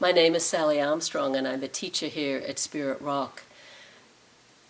My name is Sally Armstrong, and I'm a teacher here at Spirit Rock.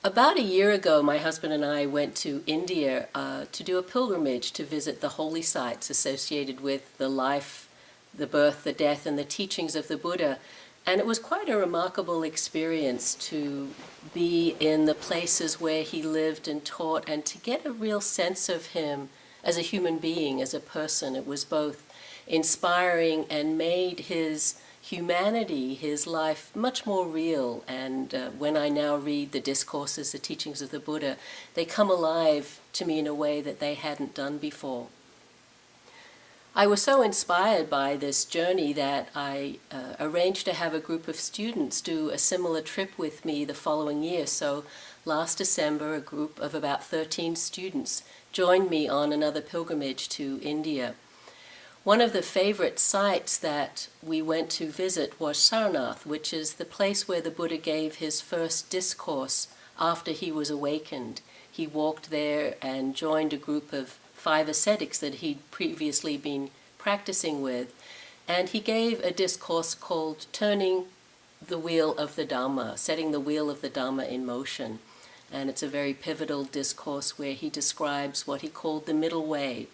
About a year ago, my husband and I went to India to do a pilgrimage to visit the holy sites associated with the life, the birth, the death, and the teachings of the Buddha. And it was quite a remarkable experience to be in the places where he lived and taught, and to get a real sense of him as a human being, as a person. It was both inspiring and made his humanity, his life, much more real. And when I now read the discourses, the teachings of the Buddha, they come alive to me in a way that they hadn't done before. I was so inspired by this journey that I arranged to have a group of students do a similar trip with me the following year. So last December, a group of about 13 students joined me on another pilgrimage to India. One of the favorite sites that we went to visit was Sarnath, which is the place where the Buddha gave his first discourse after he was awakened. He walked there and joined a group of 5 ascetics that he'd previously been practicing with, and he gave a discourse called Turning the Wheel of the Dhamma, setting the wheel of the Dhamma in motion. And it's a very pivotal discourse where he describes what he called the middle way,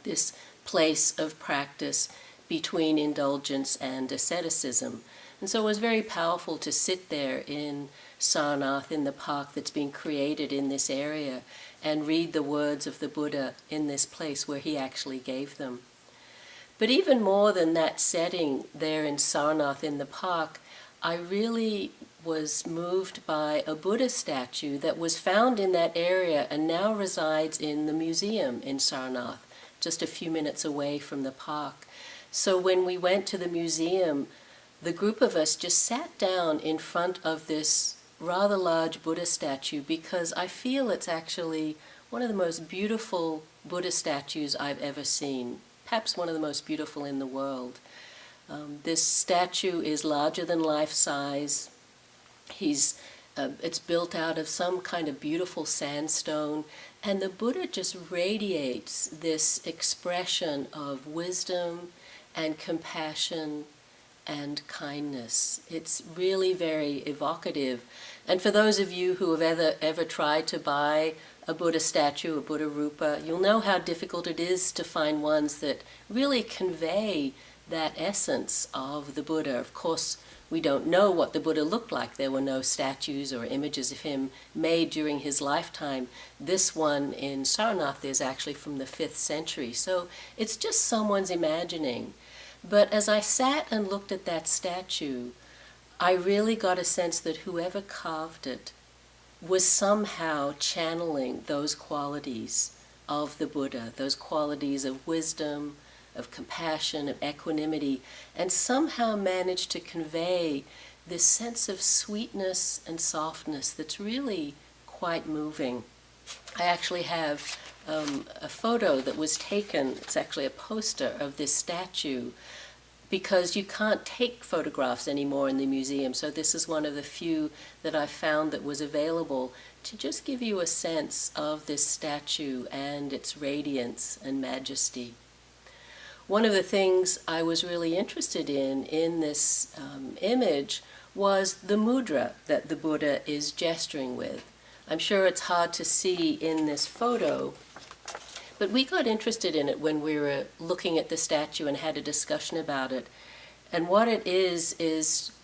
this place of practice between indulgence and asceticism. And so it was very powerful to sit there in Sarnath, in the park that's been created in this area, and read the words of the Buddha in this place where he actually gave them. But even more than that setting there in Sarnath in the park, I really was moved by a Buddha statue that was found in that area and now resides in the museum in Sarnath, just a few minutes away from the park. So when we went to the museum, the group of us just sat down in front of this rather large Buddha statue, because I feel it's actually one of the most beautiful Buddha statues I've ever seen, perhaps one of the most beautiful in the world. This statue is larger than life size. It's built out of some kind of beautiful sandstone, and the Buddha just radiates this expression of wisdom and compassion and kindness. It's really very evocative. And for those of you who have ever tried to buy a Buddha statue, a Buddha Rupa, you'll know how difficult it is to find ones that really convey that essence of the Buddha. Of course, we don't know what the Buddha looked like. There were no statues or images of him made during his lifetime. This one in Sarnath is actually from the 5th century, so it's just someone's imagining. But as I sat and looked at that statue, I really got a sense that whoever carved it was somehow channeling those qualities of the Buddha, those qualities of wisdom, of compassion, of equanimity, and somehow managed to convey this sense of sweetness and softness that's really quite moving. I actually have a photo that was taken, it's actually a poster of this statue, because you can't take photographs anymore in the museum, so this is one of the few that I found that was available to just give you a sense of this statue and its radiance and majesty. One of the things I was really interested in this image was the mudra that the Buddha is gesturing with. I'm sure it's hard to see in this photo, but we got interested in it when we were looking at the statue and had a discussion about it. And what it is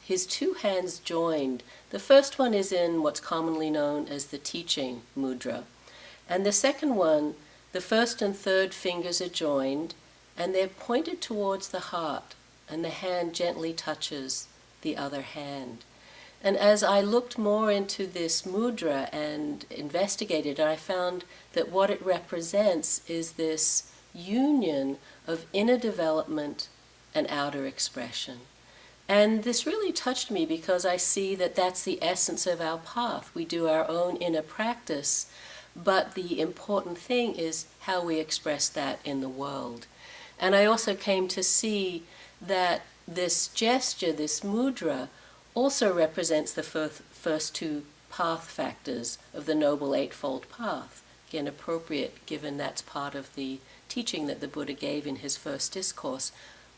his 2 hands joined. The first one is in what's commonly known as the teaching mudra. And the second one, the 1st and 3rd fingers are joined, and they're pointed towards the heart, and the hand gently touches the other hand. And as I looked more into this mudra and investigated, I found that what it represents is this union of inner development and outer expression. And this really touched me because I see that that's the essence of our path. We do our own inner practice, but the important thing is how we express that in the world. And I also came to see that this gesture, this mudra, also represents the first 2 path factors of the Noble Eightfold Path. Again, appropriate given that's part of the teaching that the Buddha gave in his first discourse,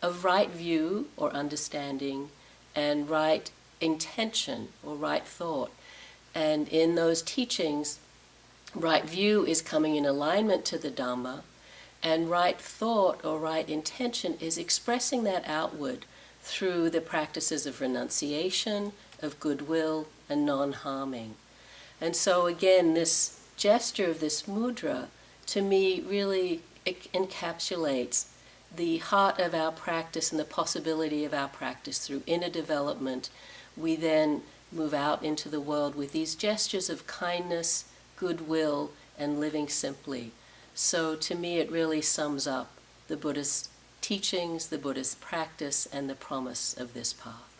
of right view or understanding and right intention or right thought. And in those teachings, right view is coming in alignment to the Dhamma, and right thought or right intention is expressing that outward through the practices of renunciation, of goodwill, and non-harming. And so again, this gesture of this mudra, to me, really encapsulates the heart of our practice and the possibility of our practice through inner development. We then move out into the world with these gestures of kindness, goodwill, and living simply. So to me, it really sums up the Buddhist teachings, the Buddhist practice, and the promise of this path.